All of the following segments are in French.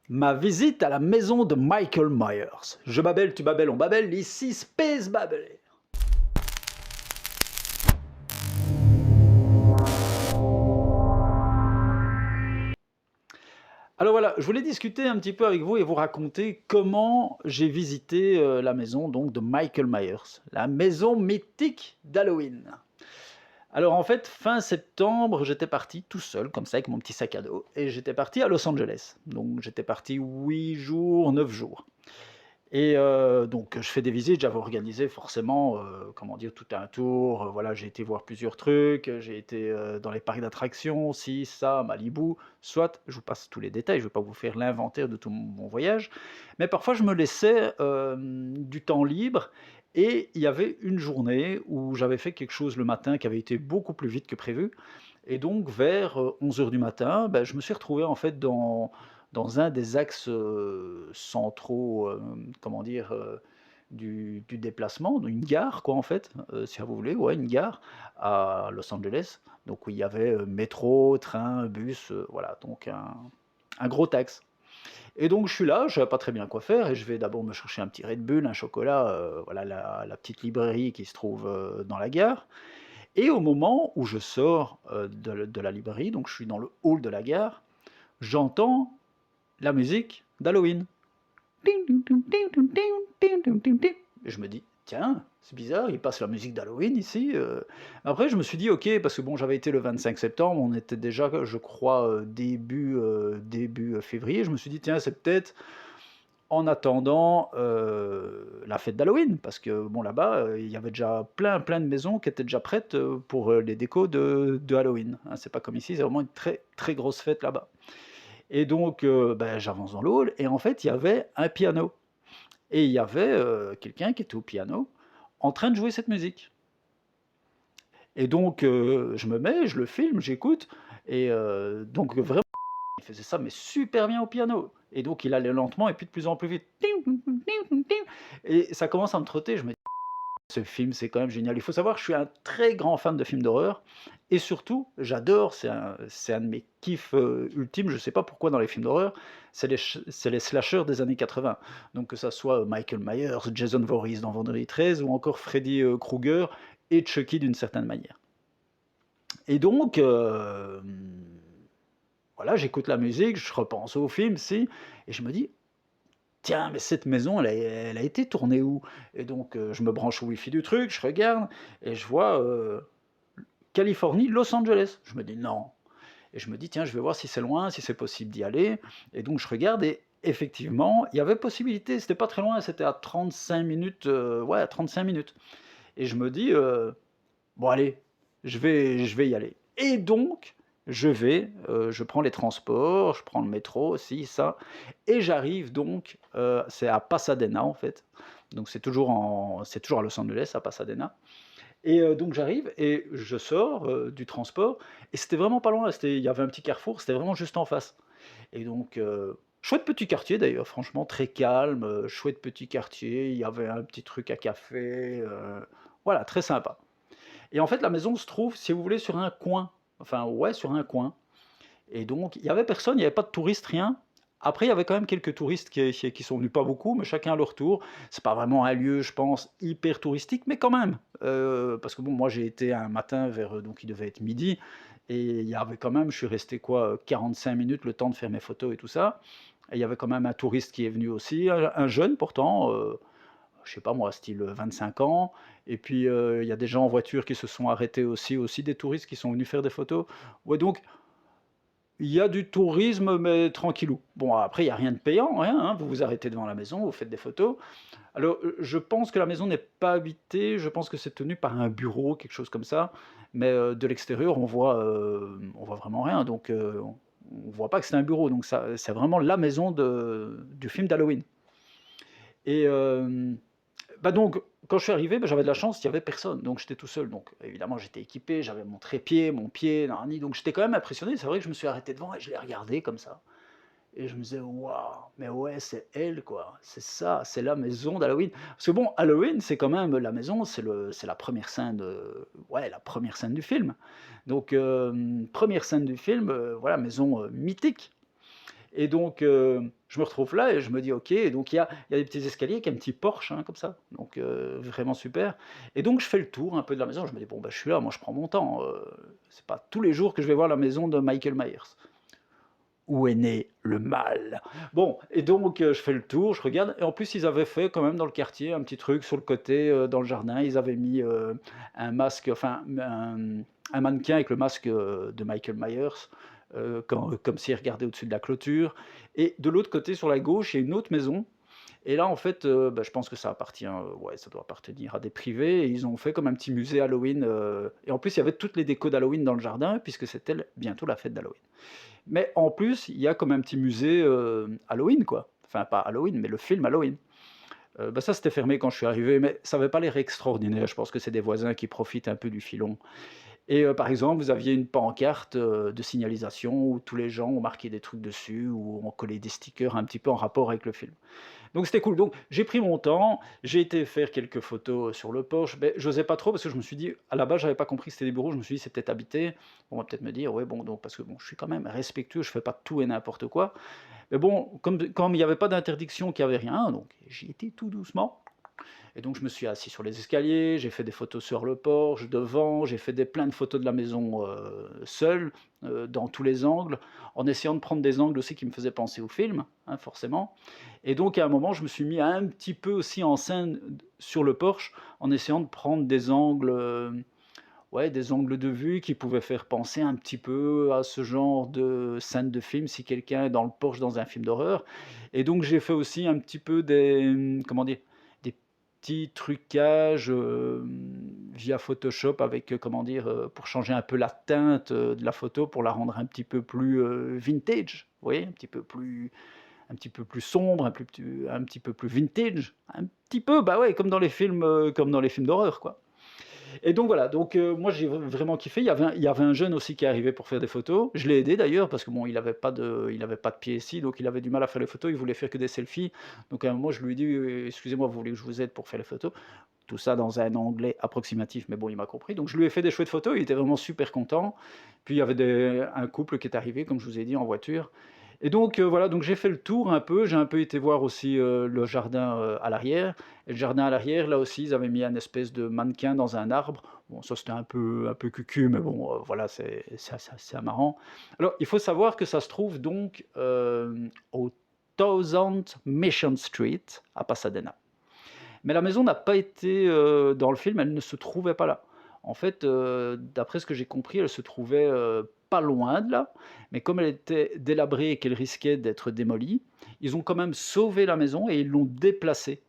Ma visite à la maison de Michael Myers. Je babelle, tu babelles, on babelle, ici Space Babel. Alors voilà, je voulais discuter un petit peu avec vous et vous raconter comment j'ai visité la maison donc de Michael Myers, la maison mythique d'Halloween. Alors en fait, fin septembre, j'étais parti tout seul, comme ça, avec mon petit sac à dos, et j'étais parti à Los Angeles. Donc j'étais parti 8 jours, 9 jours. Et donc je fais des visites, j'avais organisé forcément, comment dire? Tout un tour, voilà, j'ai été voir plusieurs trucs, j'ai été, dans les parcs d'attractions, ci, ça, Malibu, soit, je vous passe tous les détails, je ne vais pas vous faire l'inventaire de tout mon voyage, mais parfois je me laissais, du temps libre et il y avait une journée où j'avais fait quelque chose le matin qui avait été beaucoup plus vite que prévu et donc vers, 11 heures du matin, bah, je me suis retrouvé en fait dans un des axes, centraux, comment dire? Du déplacement, une gare quoi en fait, si vous voulez, ouais une gare à Los Angeles, donc où il y avait, métro, train, bus, voilà donc un gros axe et donc je suis là, je savais pas très bien quoi faire et je vais d'abord me chercher un petit Red Bull, un chocolat, voilà la petite librairie qui se trouve, dans la gare et au moment où je sors, de la librairie, donc je suis dans le hall de la gare, j'entends la musique d'Halloween. Et je me dis: «Tiens, c'est bizarre, il passe la musique d'Halloween ici», Après je me suis dit: «OK», parce que bon, j'avais été le 25 septembre, on était déjà, je crois, début février. Je me suis dit: «Tiens, c'est peut-être en attendant, la fête d'Halloween». Parce que bon, là-bas, il y avait déjà plein de maisons qui étaient déjà prêtes, pour, les décos de Halloween, hein. C'est pas comme ici, c'est vraiment une très grosse fête là-bas. Et donc, j'avance dans le hall et en fait, il y avait un piano et il y avait, quelqu'un qui était au piano en train de jouer cette musique et donc, je me mets, je le filme, j'écoute et donc vraiment, il faisait ça mais super bien au piano et donc il allait lentement et puis de plus en plus vite et ça commence à me trotter, je me ce film, c'est quand même génial. Il faut savoir que je suis un très grand fan de films d'horreur et surtout, j'adore, c'est un de mes kiffs, ultimes, je ne sais pas pourquoi dans les films d'horreur, c'est les slashers des années 80. Donc que ça soit, Michael Myers, Jason Voorhees dans Vendredi 13 ou encore Freddy, Krueger et Chucky d'une certaine manière. Et donc, voilà, j'écoute la musique, je repense au film, si et je me dis: «Tiens, mais cette maison, elle a été tournée où?» Et donc, je me branche au wifi du truc, je regarde et je vois, Californie, Los Angeles. Je me dis: «Non» et je me dis: «Tiens, je vais voir si c'est loin, si c'est possible d'y aller» et donc je regarde et effectivement, il y avait possibilité, c'était pas très loin, c'était à 35 minutes, ouais, à 35 minutes et je me dis, «Bon allez, je vais y aller» et donc je prends les transports, je prends le métro, ci, ça et j'arrive donc, c'est à Pasadena, en fait, donc c'est toujours à Los Angeles, à Pasadena et donc j'arrive et je sors, du transport et c'était vraiment pas loin, il y avait un petit carrefour, c'était vraiment juste en face et donc chouette petit quartier d'ailleurs, franchement très calme, chouette petit quartier, il y avait un petit truc à café, voilà, très sympa. Et en fait, la maison se trouve, si vous voulez, sur un coin. Enfin, ouais, sur un coin. Et donc, il y avait personne, il y avait pas de touristes, rien. Après, il y avait quand même quelques touristes qui sont venus, pas beaucoup, mais chacun à leur tour. C'est pas vraiment un lieu, je pense, hyper touristique, mais quand même. Parce que bon, moi, j'ai été un matin vers, donc il devait être midi, et il y avait quand même, je suis resté quoi, 45 minutes, le temps de faire mes photos et tout ça. Et il y avait quand même un touriste qui est venu aussi, un jeune pourtant, je sais pas moi, style, 25 ans et puis, il y a des gens en voiture qui se sont arrêtés aussi des touristes qui sont venus faire des photos. Ouais, donc il y a du tourisme, mais tranquillou. Bon, après, il y a rien de payant, rien, hein, vous vous arrêtez devant la maison, vous faites des photos. Alors, je pense que la maison n'est pas habitée, je pense que c'est tenu par un bureau, quelque chose comme ça, mais, de l'extérieur, on voit vraiment rien, donc, on voit pas que c'est un bureau, donc ça c'est vraiment la maison du film d'Halloween et donc, quand je suis arrivé, j'avais de la chance, il y avait personne, donc j'étais tout seul. Donc évidemment, j'étais équipé, j'avais mon trépied, mon pied, nanani, donc j'étais quand même impressionné. C'est vrai que je me suis arrêté devant et je l'ai regardé comme ça et je me disais: «Waouh, mais ouais, c'est elle quoi, c'est ça, c'est la maison d'Halloween». Parce que bon, Halloween, c'est quand même la maison, c'est la première scène, ouais, la première scène du film. Donc 1 scène du film, voilà, maison, mythique et donc je me retrouve là et je me dis: «OK», et donc il y a des petits escaliers avec un petit porche, hein, comme ça, donc vraiment super, et donc je fais le tour un peu de la maison. Je me dis: «Bon, bah, je suis là, moi je prends mon temps, c'est pas tous les jours que je vais voir la maison de Michael Myers». Où est né le mal? Bon, et donc je fais le tour, je regarde, et en plus ils avaient fait quand même dans le quartier un petit truc sur le côté, dans le jardin. Ils avaient mis, un masque, enfin un mannequin avec le masque, de Michael Myers, comme s'il regardait au-dessus de la clôture, et de l'autre côté sur la gauche, il y a une autre maison, et là en fait, bah, je pense que ça appartient, ouais, ça doit appartenir à des privés, et ils ont fait comme un petit musée Halloween, et en plus il y avait toutes les décos d'Halloween dans le jardin puisque c'était bientôt la fête d'Halloween. Mais en plus, il y a comme un petit musée, Halloween quoi. Enfin pas Halloween, mais le film Halloween. Bah, ça c'était fermé quand je suis arrivé, mais ça avait pas l'air extraordinaire. Je pense que c'est des voisins qui profitent un peu du filon, et par exemple, vous aviez une pancarte, de signalisation où tous les gens ont marqué des trucs dessus ou ont collé des stickers un petit peu en rapport avec le film. Donc c'était cool. Donc j'ai pris mon temps, j'ai été faire quelques photos sur le porche. Beh, j'osais pas trop parce que je me suis dit, à la base, j'avais pas compris que c'était des bureaux. Je me suis dit: «C'est peut-être habité». On va peut-être me dire: «Ouais, bon», donc parce que bon, je suis quand même respectueux, je fais pas tout et n'importe quoi. Mais bon, comme il y avait pas d'interdiction, qu'il y avait rien, donc j'y étais tout doucement. Et donc je me suis assis sur les escaliers, j'ai fait des photos sur le porche, devant, j'ai fait plein de photos de la maison, seul, dans tous les angles, en essayant de prendre des angles aussi qui me faisaient penser au film, hein, forcément. Et donc à un moment, je me suis mis un petit peu aussi en scène sur le porche, en essayant de prendre des angles, ouais, des angles de vue qui pouvaient faire penser un petit peu à ce genre de scène de film, si quelqu'un est dans le porche dans un film d'horreur. Et donc j'ai fait aussi un petit peu des, comment dire? Des petits trucages, via Photoshop avec, comment dire? Pour changer un peu la teinte, de la photo, pour la rendre un petit peu plus, vintage, vous voyez? Un petit peu plus sombre, un petit peu plus vintage, un petit peu, bah, ouais, comme dans les films d'horreur, quoi. Et donc voilà, donc moi j'ai vraiment kiffé. Il y avait un jeune aussi qui est arrivé pour faire des photos. Je l'ai aidé d'ailleurs parce que bon, il avait pas de pied ici, donc il avait du mal à faire les photos, il voulait faire que des selfies. Donc à un moment je lui ai dit: «Excusez-moi, vous voulez que je vous aide pour faire les photos?» Tout ça dans un anglais approximatif, mais bon, il m'a compris. Donc je lui ai fait des chouettes photos, il était vraiment super content. Puis il y avait un couple qui est arrivé, comme je vous ai dit, en voiture. Et donc voilà, donc j'ai fait le tour un peu, j'ai un peu été voir aussi, le jardin, à l'arrière. Et le jardin à l'arrière, là aussi, ils avaient mis un espèce de mannequin dans un arbre. Bon, ça c'était un peu cucu, mais bon, voilà, c'est marrant. Alors, il faut savoir que ça se trouve donc, au 1000 Mission Street à Pasadena. Mais la maison n'a pas été, dans le film, elle ne se trouvait pas là. En fait, d'après ce que j'ai compris, elle se trouvait, pas loin de là, mais comme elle était délabrée et qu'elle risquait d'être démolie, ils ont quand même sauvé la maison et ils l'ont déplacée.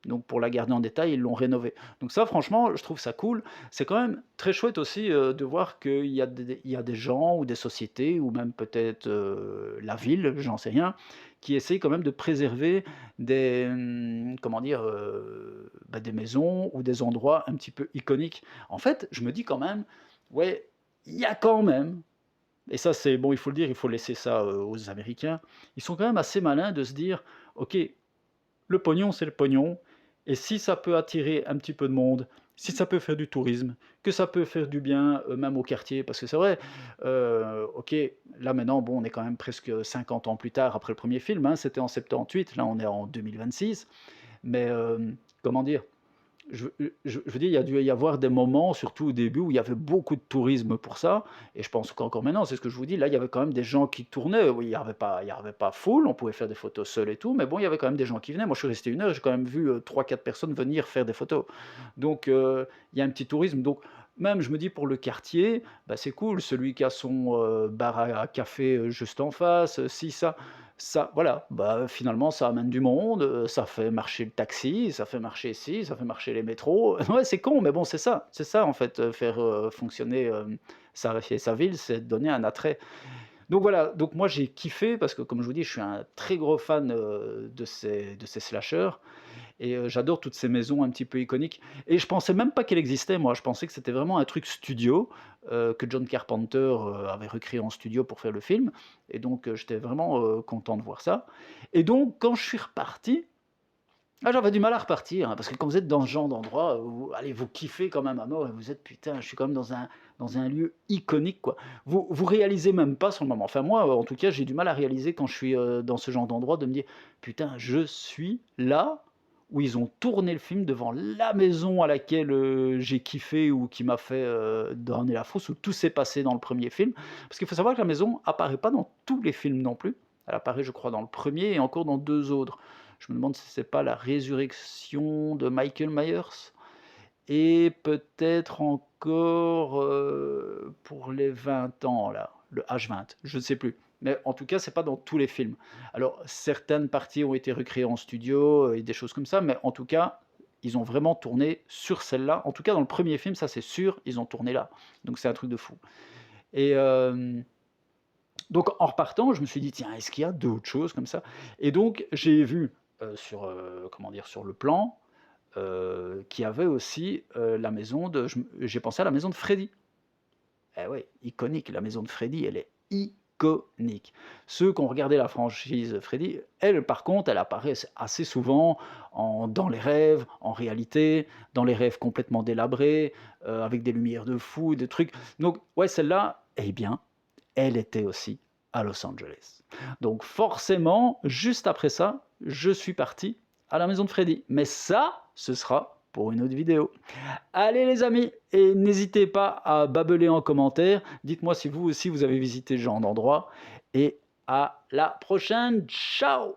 Donc pour la garder en détail, ils l'ont rénovée. Donc ça, franchement, je trouve ça cool. C'est quand même très chouette aussi, de voir qu'il y a des gens ou des sociétés ou même peut-être, la ville, j'en sais rien, qui essayent quand même de préserver des, comment dire? Bah, des maisons ou des endroits un petit peu iconiques. En fait, je me dis quand même: «Ouais, il y a quand même», et ça c'est bon, il faut le dire, il faut laisser ça, aux Américains. Ils sont quand même assez malins de se dire: «OK, le pognon, c'est le pognon, et si ça peut attirer un petit peu de monde, si ça peut faire du tourisme, que ça peut faire du bien, même au quartier». Parce que c'est vrai, OK, là maintenant, bon, on est quand même presque 50 ans plus tard après le premier film, hein, c'était en 78, là on est en 2026. Mais, comment dire? Je veux dire, il y a dû y avoir des moments, surtout au début, où il y avait beaucoup de tourisme pour ça, et je pense qu'encore maintenant, c'est ce que je vous dis, là, il y avait quand même des gens qui tournaient. Oui, il y avait pas foule, on pouvait faire des photos seuls et tout, mais bon, il y avait quand même des gens qui venaient. Moi, je suis resté 1 heure, j'ai quand même vu, 3-4 personnes venir faire des photos. Donc, il y a un petit tourisme. Donc même, je me dis pour le quartier, bah, c'est cool, celui qui a son, bar à café, juste en face, si ça voilà, bah, finalement ça amène du monde, ça fait marcher le taxi, ça fait marcher ci, ça fait marcher les métros. Ouais, c'est con, mais bon, c'est ça en fait, faire, fonctionner, sa ville, c'est de donner un attrait. Donc voilà, donc moi j'ai kiffé parce que comme je vous dis, je suis un très gros fan, de ces slashers, et j'adore toutes ces maisons un petit peu iconiques, et je pensais même pas qu'elle existait moi, je pensais que c'était vraiment un truc studio, que John Carpenter, avait recréé en studio pour faire le film, et donc j'étais vraiment, content de voir ça. Et donc quand je suis reparti, Ah, j'avais du mal à repartir, hein, parce que quand vous êtes dans ce genre d'endroit, vous allez, vous kiffez quand même à mort et vous êtes: «Putain, je suis quand même dans un lieu iconique, quoi». Vous réalisez même pas sur le moment. Enfin moi, en tout cas, j'ai du mal à réaliser quand je suis, dans ce genre d'endroit de me dire: «Putain, je suis là où ils ont tourné le film, devant la maison à laquelle, j'ai kiffé ou qui m'a fait, donner la frousse, où tout s'est passé dans le premier film». Parce qu'il faut savoir que la maison apparaît pas dans tous les films non plus. Elle apparaît, je crois, dans le premier et encore dans 2 autres. Je me demande si c'est pas la résurrection de Michael Myers et peut-être encore, pour les 20 ans là, le H20, je ne sais plus. Mais en tout cas, c'est pas dans tous les films. Alors certaines parties ont été recréées en studio, et des choses comme ça, mais en tout cas, ils ont vraiment tourné sur celle-là. En tout cas, dans le premier film, ça c'est sûr, ils ont tourné là. Donc c'est un truc de fou et donc en repartant, je me suis dit: «Tiens, est-ce qu'il y a d'autres choses comme ça?» Et donc j'ai vu, sur, comment dire? Sur le plan, qu'il y avait aussi, la maison de j'ai pensé à la maison de Freddy. Eh ouais, iconique, la maison de Freddy, elle est iconique. Ceux qui ont regardé la franchise Freddy, elle par contre, elle apparaît assez souvent dans les rêves, en réalité, dans les rêves complètement délabrés, avec des lumières de fou, des trucs. Donc ouais, celle-là, eh bien, elle était aussi à Los Angeles. Donc forcément, juste après ça, je suis parti à la maison de Freddy. Mais ça, ce sera pour une autre vidéo. Allez les amis, et n'hésitez pas à babeler en commentaire. Dites-moi si vous aussi vous avez visité ce genre d'endroit. Et à la prochaine. Ciao!